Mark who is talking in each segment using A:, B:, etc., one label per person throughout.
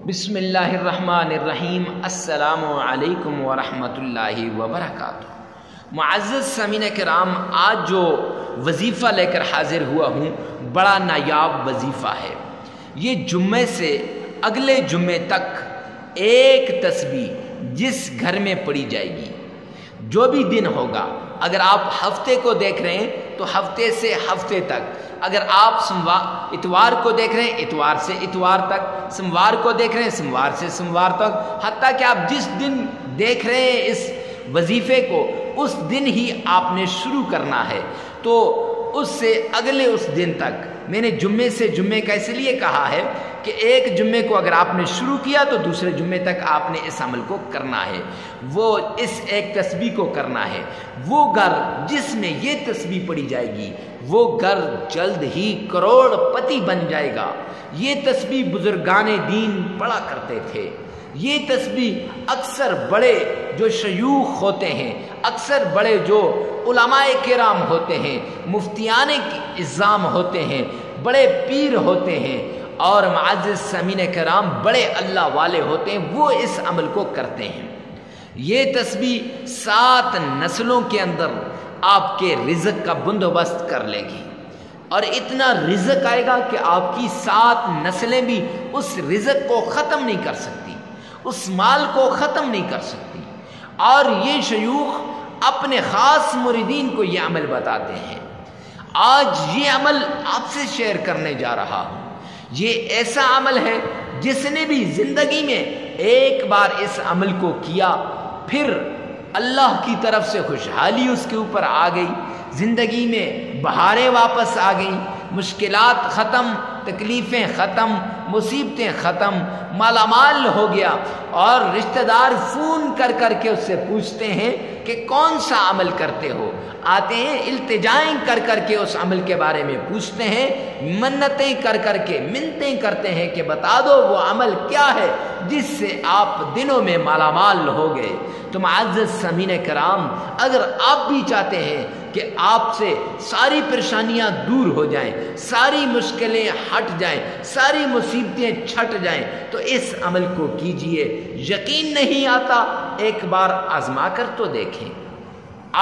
A: بسم اللہ الرحمن الرحیم۔ السلام علیکم ورحمۃ اللہ وبرکاتہ۔ معزز سامعین کرام، آج جو وظیفہ لے کر حاضر ہوا ہوں بڑا نایاب وظیفہ ہے۔ یہ جمعے سے اگلے جمعے تک ایک تسبیح جس گھر میں پڑھی جائے گی، جو بھی دن ہوگا، اگر آپ ہفتے کو دیکھ رہے ہیں تو ہفتے سے ہفتے تک، اگر آپ اتوار کو دیکھ رہے ہیں اتوار سے اتوار تک، سوموار کو دیکھ رہے ہیں سوموار سے سوموار تک، حتیٰ کہ آپ جس دن دیکھ رہے ہیں اس وظیفے کو اس دن ہی آپ نے شروع کرنا ہے۔ تو اس سے اگلے اس دن تک، میں نے جمعے سے جمعے کا اس لیے کہا ہے کہ ایک جمعے کو اگر آپ نے شروع کیا تو دوسرے جمعے تک آپ نے اس عمل کو کرنا ہے، وہ اس ایک تسبیح کو کرنا ہے۔ وہ گھر جس میں یہ تسبیح پڑھی جائے گی وہ گھر جلد ہی کروڑ پتی بن جائے گا۔ یہ تسبیح بزرگان دین پڑھا کرتے تھے۔ یہ تسبیح اکثر بڑے جو شیوخ ہوتے ہیں، اکثر بڑے جو علماء کرام ہوتے ہیں، مفتیان اعظام ہوتے ہیں، بڑے پیر ہوتے ہیں اور معزز سامعین کرام بڑے اللہ والے ہوتے ہیں، وہ اس عمل کو کرتے ہیں۔ یہ تسبیح 7 نسلوں کے اندر آپ کے رزق کا بندوبست کر لے گی، اور اتنا رزق آئے گا کہ آپ کی 7 نسلیں بھی اس رزق کو ختم نہیں کر سکتی، اس مال کو ختم نہیں کر سکتی۔ اور یہ شیوخ اپنے خاص مریدین کو یہ عمل بتاتے ہیں۔ آج یہ عمل آپ سے شیئر کرنے جا رہا ہوں۔ یہ ایسا عمل ہے جس نے بھی زندگی میں ایک بار اس عمل کو کیا، پھر اللہ کی طرف سے خوشحالی اس کے اوپر آ گئی، زندگی میں بہاریں واپس آ گئیں، مشکلات ختم، تکلیفیں ختم، مصیبتیں ختم، مالا مال ہو گیا۔ اور رشتہ دار فون کر کر کے اس سے پوچھتے ہیں کہ کون سا عمل کرتے ہو، آتے ہیں التجائیں کر کر کے اس عمل کے بارے میں پوچھتے ہیں، منتیں کر کر کے منتیں کرتے ہیں کہ بتا دو وہ عمل کیا ہے جس سے آپ دنوں میں مالا مال ہو گئے۔ تو معزز سامعین کرام، اگر آپ بھی چاہتے ہیں کہ آپ سے ساری پریشانیاں دور ہو جائیں، ساری مشکلیں ہٹ جائیں، ساری مصیبتیں چھٹ جائیں، تو اس عمل کو کیجئے۔ یقین نہیں آتا ایک بار آزما کر تو دیکھیں۔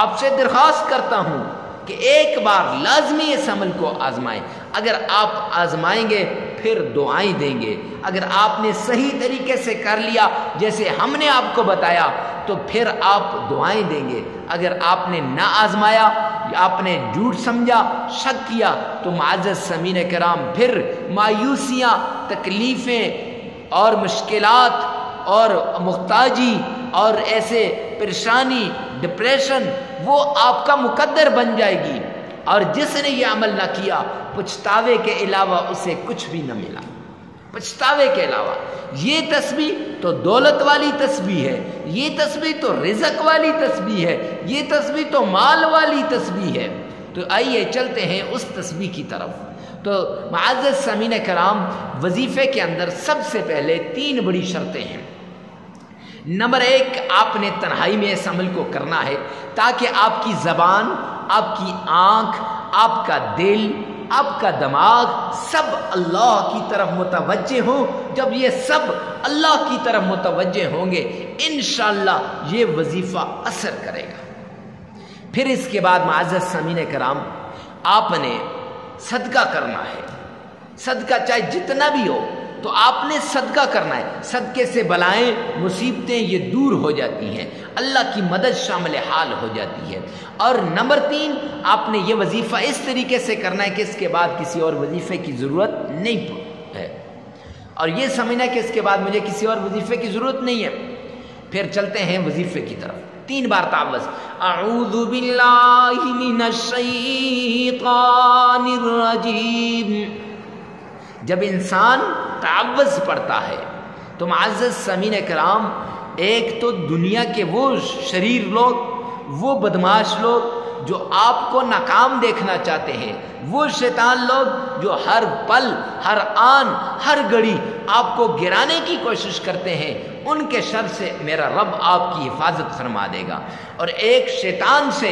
A: آپ سے درخواست کرتا ہوں کہ ایک بار لازمی اس عمل کو آزمائیں۔ اگر آپ آزمائیں گے پھر دعائیں دیں گے۔ اگر آپ نے صحیح طریقے سے کر لیا جیسے ہم نے آپ کو بتایا تو پھر آپ دعائیں دیں گے۔ اگر آپ نے نہ آزمایا، آپ نے جھوٹ سمجھا، شک کیا، تو معزز سامعین کرام پھر مایوسیاں، تکلیفیں اور مشکلات اور محتاجی اور ایسے پریشانی، ڈپریشن، وہ آپ کا مقدر بن جائے گی، اور جس نے یہ عمل نہ کیا پچھتاوے کے علاوہ اسے کچھ بھی نہ ملا، پچھتاوے کے علاوہ۔ یہ تسبیح تو دولت والی تسبیح ہے، یہ تسبیح تو رزق والی تسبیح ہے، یہ تسبیح تو مال والی تسبیح ہے۔ تو آئیے چلتے ہیں اس تسبیح کی طرف۔ تو معزز سامعین کرام، وظیفے کے اندر سب سے پہلے 3 بڑی شرطیں ہیں۔ نمبر 1، آپ نے تنہائی میں اس عمل کو کرنا ہے تاکہ آپ کی زبان، آپ کی آنکھ، آپ کا دل، آپ کا دماغ سب اللہ کی طرف متوجہ ہوں۔ جب یہ سب اللہ کی طرف متوجہ ہوں گے انشاءاللہ یہ وظیفہ اثر کرے گا۔ پھر اس کے بعد معزز سامعین کرام، آپ نے صدقہ کرنا ہے۔ صدقہ چاہے جتنا بھی ہو تو آپ نے صدقہ کرنا ہے۔ صدقے سے بلائیں، مصیبتیں یہ دور ہو جاتی ہیں، اللہ کی مدد شامل حال ہو جاتی ہے۔ اور نمبر 3، آپ نے یہ وظیفہ اس طریقے سے کرنا ہے کہ اس کے بعد کسی اور وظیفے کی ضرورت نہیں ہے، اور یہ سمجھنا کہ اس کے بعد مجھے کسی اور وظیفے کی ضرورت نہیں ہے۔ پھر چلتے ہیں وظیفے کی طرف۔ 3 بار تعوذ، اعوذ باللہ من الشیطان الرجیم۔ جب انسان تعوذ پڑھتا ہے تو معزز سامعین کرام، ایک تو دنیا کے وہ شریر لوگ، وہ بدماش لوگ جو آپ کو ناکام دیکھنا چاہتے ہیں، وہ شیطان لوگ جو ہر پل، ہر آن، ہر گھڑی آپ کو گرانے کی کوشش کرتے ہیں، ان کے شر سے میرا رب آپ کی حفاظت فرما دے گا۔ اور ایک شیطان سے